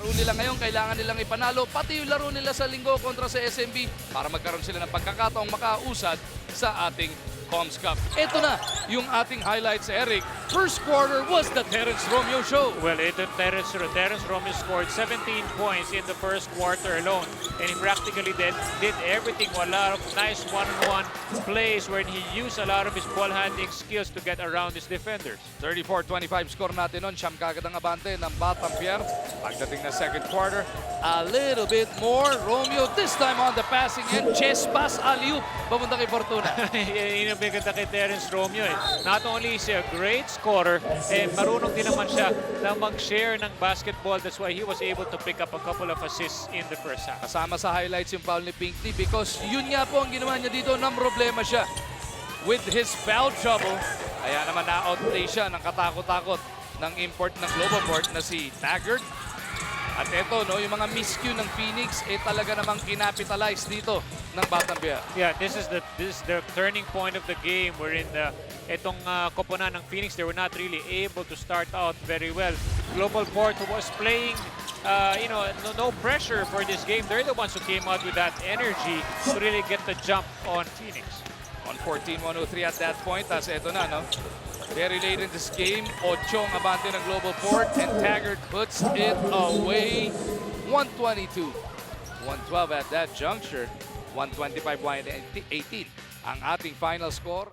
Laro nila ngayon, kailangan nilang ipanalo, pati yung laro nila sa linggo kontra sa SMB para magkaroon sila ng pagkakataong makausad sa ating Coms Cup. Ito na yung ating highlights, Eric. First quarter was the Terence Romeo show. Well, Terence Romeo scored 17 points in the first quarter alone. And he practically did everything. A lot of nice one-on-one plays where he used a lot of his ball handling skills to get around his defenders. 34-25 score natin nun. Siyam kagad ang abante ng Batang Pier. Pagdating na second quarter, a little bit more. Romeo this time on the passing end. Chest pass, alley-oop. Papunta kay Fortuna. Inabiganda kay Terence Romeo. Not only is he a great scorer, marunong din naman siya na mag-share ng basketball. That's why he was able to pick up a couple of assists in the first half. Kasama sa highlights yung foul ni Pinckney because yun nga po ang ginawa niya dito ng problema siya. With his foul trouble, kaya naman na-outplay siya ng katakot-takot ng import ng Globoport na si Taggart. At eto, no, yung mga miscue ng Phoenix, talaga namang kinapitalize dito ng Batang Pier. Yeah, this is the turning point of the game wherein itong koponan ng Phoenix, they were not really able to start out very well. Globalport was playing no pressure for this game. They're the ones who came out with that energy to really get the jump on Phoenix. On 14-103 at that point, as eto na, no? Very late in this game, Ocho ang abante ng Globalport and Taggart puts it away. 122. 112 at that juncture. 125-118 ang ating final score.